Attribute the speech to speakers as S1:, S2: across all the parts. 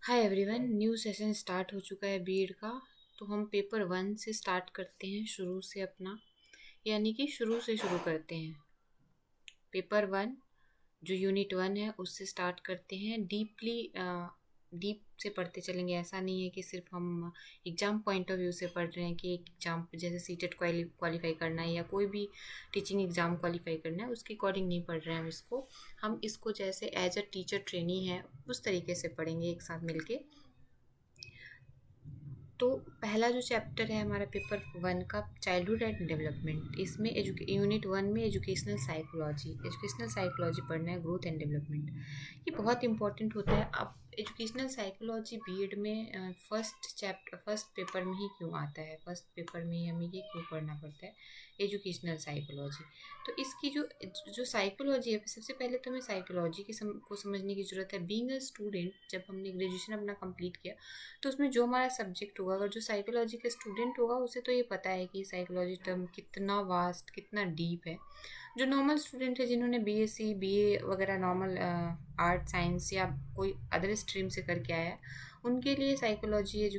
S1: Hi everyone, new session start हो चुका है बीएड का। तो हम पेपर 1 से स्टार्ट करते हैं, शुरू से अपना, यानी कि शुरू से शुरू करते हैं। पेपर 1 जो यूनिट 1 है उससे स्टार्ट करते हैं। डीप से पढ़ते चलेंगे। ऐसा नहीं है कि सिर्फ हम एग्ज़ाम पॉइंट ऑफ व्यू से पढ़ रहे हैं कि एक एग्ज़ाम जैसे सीटेट क्वालिफाई करना है या कोई भी टीचिंग एग्ज़ाम क्वालिफाई करना है, उसके अकॉर्डिंग नहीं पढ़ रहे हैं हम इसको जैसे एज अ टीचर ट्रेनी है उस तरीके से पढ़ेंगे एक साथ मिलके। तो पहला जो चैप्टर है हमारा पेपर 1 का, चाइल्डहुड एंड डेवलपमेंट, इसमें यूनिट 1 में एजुकेशनल साइकोलॉजी पढ़ना है, ग्रोथ एंड डेवलपमेंट। ये बहुत इंपॉर्टेंट होता है। अब एजुकेशनल साइकोलॉजी बीएड में फर्स्ट पेपर में ही क्यों आता है, फर्स्ट पेपर में ही हमें ये क्यों पढ़ना पड़ता है, एजुकेशनल साइकोलॉजी। तो इसकी जो जो साइकोलॉजी है, सबसे पहले तो हमें साइकोलॉजी को समझने की ज़रूरत है। बीइंग अ स्टूडेंट, जब हमने ग्रेजुएशन अपना कंप्लीट किया तो उसमें जो हमारा सब्जेक्ट होगा, अगर जो साइकोलॉजी का स्टूडेंट होगा उसे तो ये पता है कि साइकोलॉजी टर्म कितना वास्ट, कितना डीप है। जो नॉर्मल स्टूडेंट है, जिन्होंने बीएससी बीए वगैरह नॉर्मल आर्ट साइंस या कोई अदर स्ट्रीम से करके आया है, उनके लिए साइकोलॉजी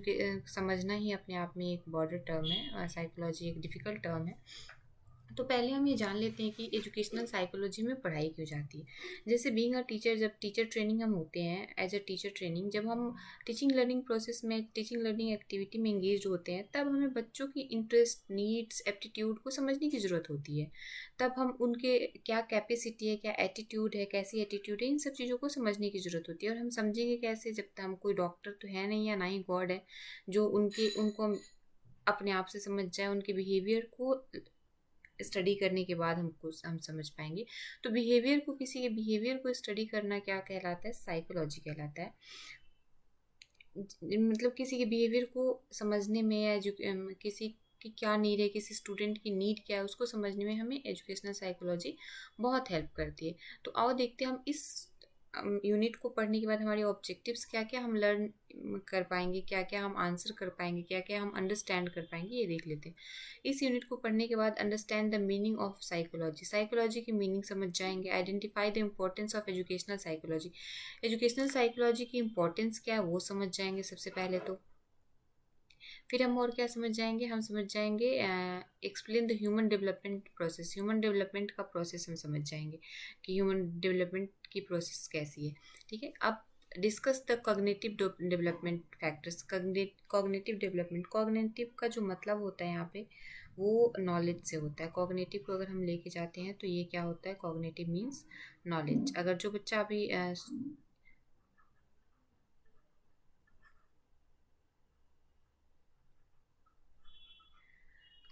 S1: समझना ही अपने आप में एक बॉर्डर टर्म है। साइकोलॉजी एक डिफ़िकल्ट टर्म है। तो पहले हम ये जान लेते हैं कि एजुकेशनल साइकोलॉजी में पढ़ाई क्यों जाती है। जैसे बीइंग अ टीचर, जब टीचर ट्रेनिंग हम होते हैं, एज अ टीचर ट्रेनिंग, जब हम टीचिंग लर्निंग प्रोसेस में, टीचिंग लर्निंग एक्टिविटी में इंगेज होते हैं, तब हमें बच्चों की इंटरेस्ट, नीड्स, एप्टीट्यूड को समझने की ज़रूरत होती है। तब हम उनके क्या कैपेसिटी है, क्या एटीट्यूड है, कैसी एटीट्यूड है, इन सब चीज़ों को समझने की ज़रूरत होती है। और हम समझेंगे कैसे, जब तक हम, कोई डॉक्टर तो है नहीं या ना ही गॉड है जो उनको अपने आप से समझ जाए। उनके बिहेवियर को स्टडी करने के बाद हम समझ पाएंगे। तो किसी के बिहेवियर को स्टडी करना क्या कहलाता है, साइकोलॉजी कहलाता है। मतलब किसी के बिहेवियर को समझने में, या किसी की क्या नीड है, किसी स्टूडेंट की नीड क्या है, उसको समझने में हमें एजुकेशनल साइकोलॉजी बहुत हेल्प करती है। तो आओ देखते हैं हम इस यूनिट को पढ़ने के बाद हमारे ऑब्जेक्टिव्स क्या क्या हम लर्न कर पाएंगे, क्या क्या हम आंसर कर पाएंगे, क्या क्या हम अंडरस्टैंड कर पाएंगे, ये देख लेते हैं। इस यूनिट को पढ़ने के बाद understand the meaning of psychology, psychology की मीनिंग समझ जाएंगे। Identify the importance of educational psychology, educational psychology की इम्पोर्टेंस क्या है वो समझ जाएंगे सबसे पहले तो। फिर हम और क्या समझ जाएंगे, हम समझ जाएंगे explain the human development process, human development का प्रोसेस हम समझ जाएंगे कि ह्यूमन डेवलपमेंट की प्रोसेस कैसी है। ठीक है। अब discuss the cognitive development factors. Cognitive का जो मतलब होता है यहाँ पे, वो नॉलेज से होता है। कॉग्निटिव को अगर हम लेके जाते हैं तो ये क्या होता है, कॉग्निटिव मीन्स नॉलेज। अगर जो बच्चा अभी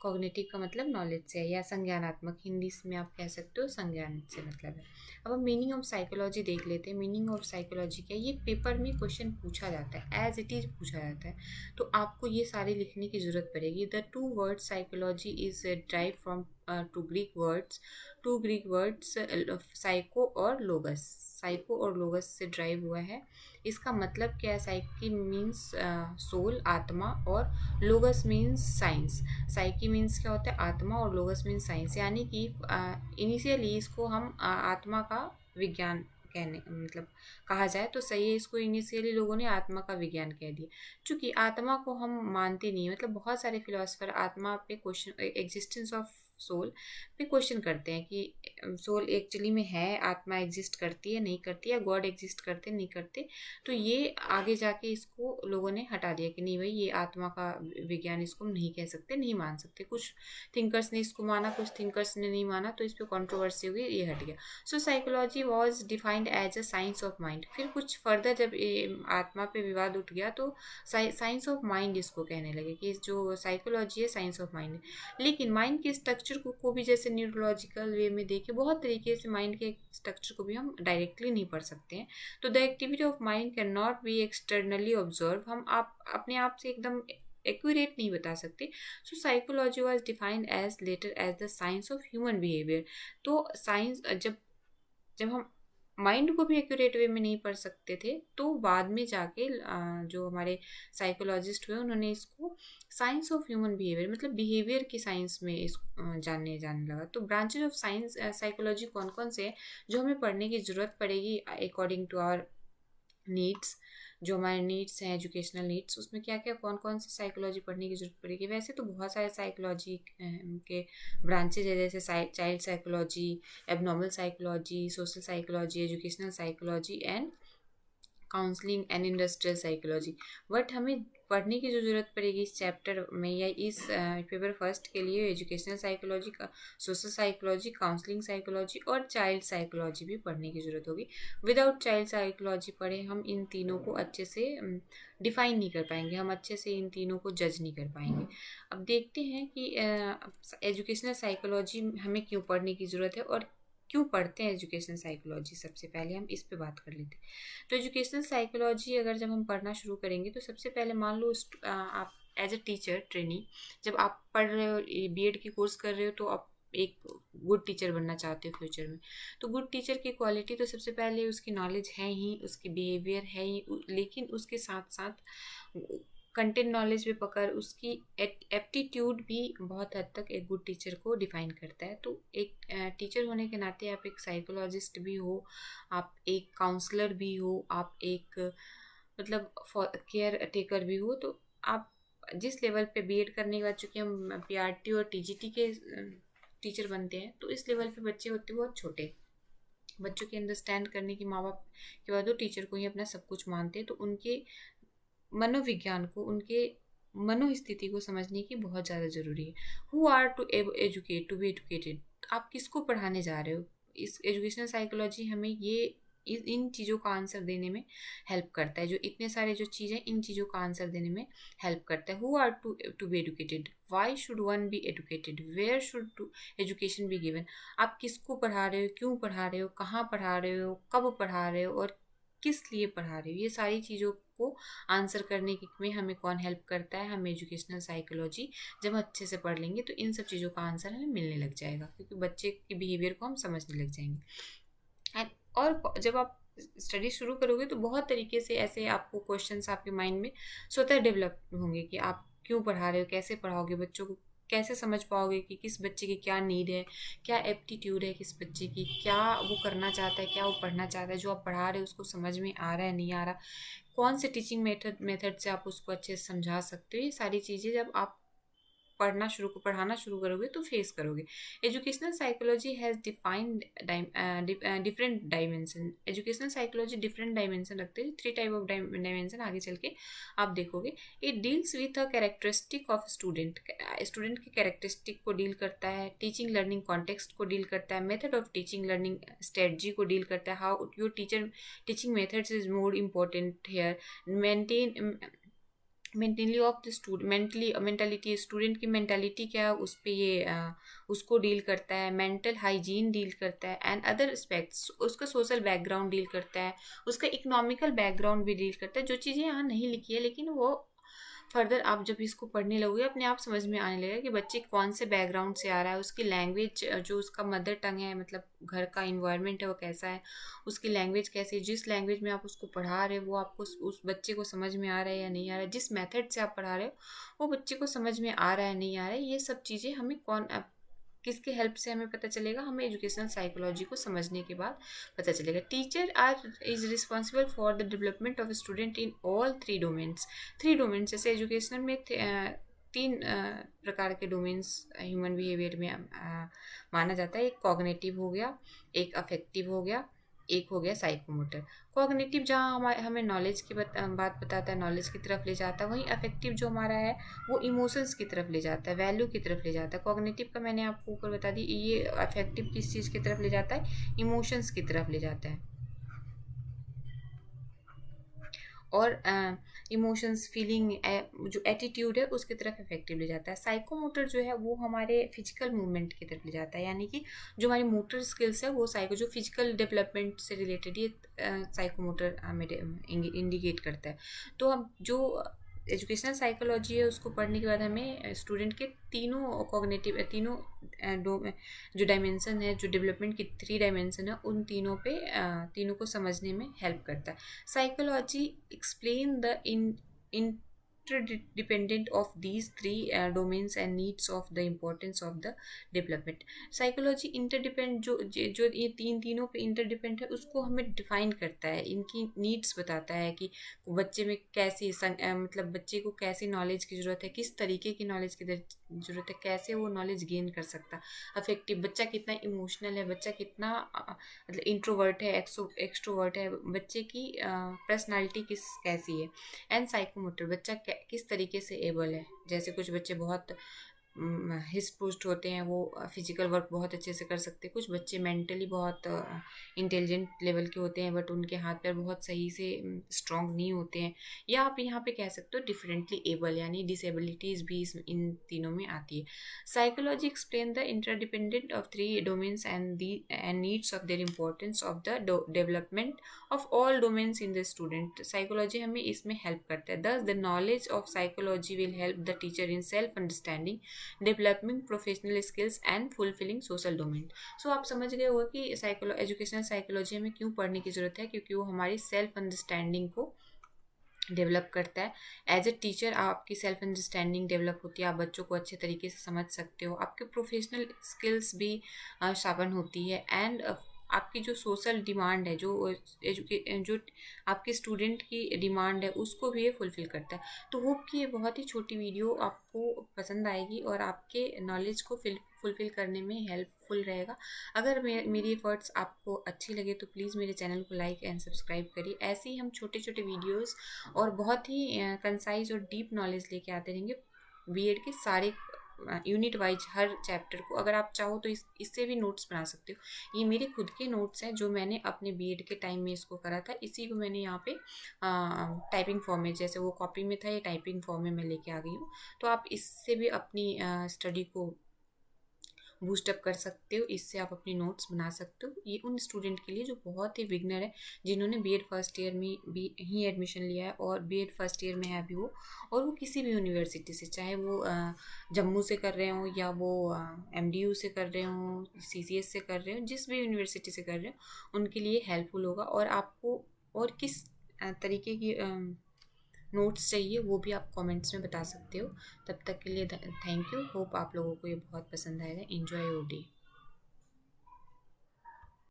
S1: कॉग्निटिव का मतलब नॉलेज से है, या संज्ञानात्मक, हिंदी में आप कह सकते हो संज्ञान से मतलब है। अब हम मीनिंग ऑफ साइकोलॉजी देख लेते हैं। मीनिंग ऑफ साइकोलॉजी क्या है, ये पेपर में क्वेश्चन पूछा जाता है, एज इट इज पूछा जाता है। तो आपको ये सारी लिखने की जरूरत पड़ेगी। The to word psychology is drive from two Greek words psycho और लोगस। साइको और लोगस से ड्राइव हुआ है। इसका मतलब क्या है, साइकी मीन्स सोल, आत्मा, और लोगस मीन्स साइंस। साइकी मीन्स क्या होता है, आत्मा, और लोगस मीन्स साइंस। यानी कि इनिशियली इसको हम आत्मा का विज्ञान कहने मतलब कहा जाए तो सही है। इसको इनिशियली लोगों ने आत्मा का विज्ञान कह दिया, क्योंकि आत्मा को हम मानते नहीं। मतलब बहुत सारे फिलोसफर आत्मा पे क्वेश्चन, एग्जिस्टेंस ऑफ सोल पे क्वेश्चन करते हैं कि सोल एक्चुअली में है, आत्मा एग्जिस्ट करती है नहीं करती, या गॉड एग्जिस्ट करते नहीं करते। तो ये आगे जाके इसको लोगों ने हटा दिया कि नहीं भाई, ये आत्मा का विज्ञान इसको हम नहीं कह सकते, नहीं मान सकते। कुछ थिंकर्स ने इसको माना, कुछ थिंकर्स ने नहीं माना, तो इस पर कॉन्ट्रोवर्सी हुई, ये हट गया। So psychology was defined as a science of mind. फिर कुछ फर्दर जब आत्मा पे विवाद उठ गया तो साइंस ऑफ माइंड इसको कहने लगे कि जो साइकोलॉजी है साइंस ऑफ माइंड। लेकिन माइंड के स्ट्रक्चर को भी जैसे न्यूरोलॉजिकल वे में देखे, बहुत तरीके से माइंड के स्ट्रक्चर को भी हम डायरेक्टली नहीं पढ़ सकते हैं। तो the activity of mind can not be externally observe. हम आप अपने आप से एकदम एक्यूरेट नहीं बता सकते। So psychology was defined as later as the science of human behaviour. तो साइंस, जब जब हम माइंड को भी एक्यूरेट वे में नहीं पढ़ सकते थे, तो बाद में जाके जो हमारे साइकोलॉजिस्ट हुए, उन्होंने इसको साइंस ऑफ ह्यूमन बिहेवियर, मतलब बिहेवियर की साइंस में जानने जाने लगा। तो ब्रांचेज ऑफ साइंस साइकोलॉजी कौन कौन से हैं जो हमें पढ़ने की ज़रूरत पड़ेगी अकॉर्डिंग टू आवर नीड्स। जो हमारे नीड्स हैं, एजुकेशनल नीड्स, उसमें क्या क्या कौन कौन सी साइकोलॉजी पढ़ने की जरूरत पड़ेगी। वैसे तो बहुत सारे साइकोलॉजी के ब्रांचेज है, जैसे child psychology, abnormal psychology, social psychology, educational psychology and counselling and industrial psychology. But हमें पढ़ने की जो ज़रूरत पड़ेगी इस चैप्टर में या इस पेपर फर्स्ट के लिए, educational psychology, social psychology, counselling psychology और चाइल्ड साइकोलॉजी भी पढ़ने की ज़रूरत होगी। विदाउट चाइल्ड साइकोलॉजी पढ़े हम इन तीनों को अच्छे से डिफाइन नहीं कर पाएंगे, हम अच्छे से इन तीनों को जज नहीं कर पाएंगे। अब देखते हैं कि एजुकेशनल साइकोलॉजी हमें क्यों पढ़ने की ज़रूरत है और क्यों पढ़ते हैं एजुकेशनल साइकोलॉजी। सबसे पहले हम इस पे बात कर लेते हैं। तो एजुकेशनल साइकोलॉजी अगर जब हम पढ़ना शुरू करेंगे तो सबसे पहले मान लो आप एज अ टीचर ट्रेनी, जब आप पढ़ रहे हो, बीएड की कोर्स कर रहे हो, तो आप एक गुड टीचर बनना चाहते हो फ्यूचर में। तो गुड टीचर की क्वालिटी तो सबसे पहले उसकी नॉलेज है ही, उसकी बिहेवियर है ही, लेकिन उसके साथ साथ कंटेंट नॉलेज भी पकड़, उसकी एप्टीट्यूड भी बहुत हद तक एक गुड टीचर को डिफाइन करता है। तो एक टीचर होने के नाते आप एक साइकोलॉजिस्ट भी हो, आप एक काउंसलर भी हो, आप एक मतलब केयर टेकर भी हो। तो आप जिस लेवल पे बीएड करने के बाद, चूँकि हम पीआरटी और टीजीटी के टीचर बनते हैं, तो इस लेवल पे बच्चे होते हैं बहुत छोटे। बच्चों के अंडरस्टैंड करने की माँ बाप के बाद वो टीचर को ही अपना सब कुछ मानते हैं। तो उनके मनोविज्ञान को, उनके मनोस्थिति को समझने की बहुत ज़्यादा ज़रूरी है। Who are to educate, to be educated, आप किसको पढ़ाने जा रहे हो। इस एजुकेशनल साइकोलॉजी हमें ये इन चीज़ों का आंसर देने में हेल्प करता है। जो इतने सारे जो चीज़ें, इन चीज़ों का आंसर देने में हेल्प करता है। Who are to be educated, why should one be educated, where should to education be given. आप किसको पढ़ा रहे हो, क्यों पढ़ा रहे हो, कहाँ पढ़ा रहे हो, कब पढ़ा रहे हो और किस लिए पढ़ा रहे हो। ये सारी चीज़ों को आंसर करने में हमें कौन हेल्प करता है, हम एजुकेशनल साइकोलॉजी जब अच्छे से पढ़ लेंगे तो इन सब चीज़ों का आंसर हमें मिलने लग जाएगा, क्योंकि बच्चे के बिहेवियर को हम समझने लग जाएंगे। और जब आप स्टडी शुरू करोगे तो बहुत तरीके से ऐसे आपको क्वेश्चंस आपके माइंड में स्वतः डेवलप होंगे कि आप क्यों पढ़ा रहे हो, कैसे पढ़ाओगे बच्चों को, कैसे समझ पाओगे कि किस बच्चे की क्या नीड है, क्या एप्टीट्यूड है किस बच्चे की, क्या वो करना चाहता है, क्या वो पढ़ना चाहता है, जो आप पढ़ा रहे हो उसको समझ में आ रहा है नहीं आ रहा, कौन से टीचिंग मेथड से आप उसको अच्छे से समझा सकते हो। ये सारी चीज़ें जब आप पढ़ाना शुरू करोगे तो फेस करोगे। Educational psychology has defined different dimension. Educational psychology different dimension रखते हैं, 3 टाइप ऑफ डायमेंशन आगे चल के आप देखोगे। It deals with a characteristic of student, student की कैरेक्टरिस्टिक को डील करता है, टीचिंग लर्निंग कॉन्टेक्स्ट को डील करता है, method of teaching learning strategy को डील करता है, how your teaching methods is more important here, mentally of the student, mentality, student की मेंटालिटी क्या है उस पर ये उसको डील करता है, मेंटल हाइजीन डील करता है एंड अदर एस्पेक्ट्स, उसका सोशल बैकग्राउंड डील करता है, उसका इकोनॉमिकल बैकग्राउंड भी डील करता है। जो चीज़ें यहाँ नहीं लिखी है, लेकिन वो फर्दर आप जब इसको पढ़ने लगोगे अपने आप समझ में आने लगेगा कि बच्चे कौन से बैकग्राउंड से आ रहा है, उसकी लैंग्वेज, जो उसका मदर टंग है, मतलब घर का इन्वायरमेंट है वो कैसा है, उसकी लैंग्वेज कैसी है, जिस लैंग्वेज में आप उसको पढ़ा रहे हो वो आपको उस बच्चे को समझ में आ रहा है या नहीं आ रहा है, जिस मेथड से आप पढ़ा रहे हो वो बच्चे को समझ में आ रहा है नहीं आ रहा है। ये सब चीज़ें हमें किसके हेल्प से हमें पता चलेगा, हमें एजुकेशनल साइकोलॉजी को समझने के बाद पता चलेगा। Teacher is responsible for the development of student in all 3 domains. जैसे एजुकेशनल में 3 प्रकार के डोमेन्स ह्यूमन बिहेवियर में माना जाता है। एक कॉग्निटिव हो गया, एक अफेक्टिव हो गया, एक हो गया साइकोमोटर। कॉग्निटिव जहाँ हमें नॉलेज की बात बताता है, नॉलेज की तरफ ले जाता है, वहीं अफेक्टिव जो हमारा है वो इमोशंस की तरफ ले जाता है, वैल्यू की तरफ ले जाता है। कॉग्निटिव का मैंने आपको ऊपर बता दी, ये अफेक्टिव किस चीज़ की तरफ ले जाता है, इमोशंस की तरफ ले जाता है, और इमोशंस, फीलिंग, जो एटीट्यूड है उसकी तरफ इफेक्टिव ले जाता है। साइकोमोटर जो है वो हमारे फिजिकल मूवमेंट की तरफ ले जाता है, यानी कि जो हमारी मोटर स्किल्स है वो जो फिजिकल डेवलपमेंट से रिलेटेड ये साइकोमोटर हमें इंडिकेट करता है। तो हम जो एजुकेशनल साइकोलॉजी है उसको पढ़ने के बाद हमें स्टूडेंट के तीनों कॉग्निटिव, तीनों जो डायमेंशन है, जो डेवलपमेंट की 3 डायमेंशन है, उन तीनों को समझने में हेल्प करता है। Psychology explain the in interdependent of these three domains and needs of the importance of the development. Psychology interdepend जो ये तीनों पे इंटरडिपेंड है उसको हमें डिफाइन करता है, इनकी नीड्स बताता है कि बच्चे में कैसी मतलब बच्चे को कैसी नॉलेज की ज़रूरत है, किस तरीके की नॉलेज की ज़रूरत है, कैसे वो नॉलेज गेन कर सकता, अफेक्टिव बच्चा कितना इमोशनल है, बच्चा कितना मतलब इंट्रोवर्ट है, एक्सट्रोवर्ट है, बच्चे की पर्सनालिटी कैसी है, एंड साइकोमोटर बच्चा किस तरीके से एबल है। जैसे कुछ बच्चे बहुत हिस्ट पुस्ट होते हैं, वो फिजिकल वर्क बहुत अच्छे से कर सकते हैं, कुछ बच्चे मेंटली बहुत इंटेलिजेंट लेवल के होते हैं बट उनके हाथ पैर बहुत सही से स्ट्रांग नहीं होते हैं, या आप यहाँ पे कह सकते हो डिफरेंटली एबल, यानी डिसेबिलिटीज़ भी इन तीनों में आती है। Psychology explain the interdependent of three domains and needs of their importance of the development of all domains in the student. Psychology हमें इसमें हेल्प करता है। Thus the knowledge of psychology will help the teacher in self understanding, developing professional skills and fulfilling social domain. So आप समझ गए होगा कि educational psychology हमें क्यों पढ़ने की ज़रूरत है, क्योंकि वो हमारी सेल्फ अंडरस्टैंडिंग को डेवलप करता है। एज ए टीचर आपकी सेल्फ अंडरस्टैंडिंग डेवलप होती है, आप बच्चों को अच्छे तरीके से समझ सकते हो, आपके प्रोफेशनल स्किल्स भी शार्पन होती है, एंड आपकी जो सोशल डिमांड है, जो आपके स्टूडेंट की डिमांड है, उसको भी ये फुलफ़िल करता है। तो होप कि ये बहुत ही छोटी वीडियो आपको पसंद आएगी और आपके नॉलेज को फुलफ़िल करने में हेल्पफुल रहेगा। अगर मेरी एफर्ट्स आपको अच्छी लगे तो प्लीज़ मेरे चैनल को लाइक एंड सब्सक्राइब करिए। ऐसे ही हम छोटे छोटे वीडियोज़ और बहुत ही कंसाइज और डीप नॉलेज लेके आते रहेंगे बीएड के सारे यूनिट वाइज हर चैप्टर को। अगर आप चाहो तो इससे भी नोट्स बना सकते हो। ये मेरे खुद के नोट्स हैं जो मैंने अपने बीएड के टाइम में इसको करा था, इसी को मैंने यहाँ पे टाइपिंग फॉर्म में, जैसे वो कॉपी में था ये टाइपिंग फॉर्म में मैं लेके आ गई हूँ। तो आप इससे भी अपनी स्टडी को बूस्टअप कर सकते हो, इससे आप अपनी नोट्स बना सकते हो। ये उन स्टूडेंट के लिए जो बहुत ही बिगनर है, जिन्होंने बीएड फर्स्ट ईयर में भी ही एडमिशन लिया है और बीएड फर्स्ट ईयर में है अभी वो, और वो किसी भी यूनिवर्सिटी से, चाहे वो जम्मू से कर रहे हो या वो एमडीयू से कर रहे हो, सीसीएस से कर रहे हो, जिस भी यूनिवर्सिटी से कर रहे हो उनके लिए हेल्पफुल होगा। और आपको और किस तरीके की नोट्स चाहिए वो भी आप कमेंट्स में बता सकते हो। तब तक के लिए थैंक यू। होप आप लोगों को ये बहुत पसंद आएगा। Enjoy your day.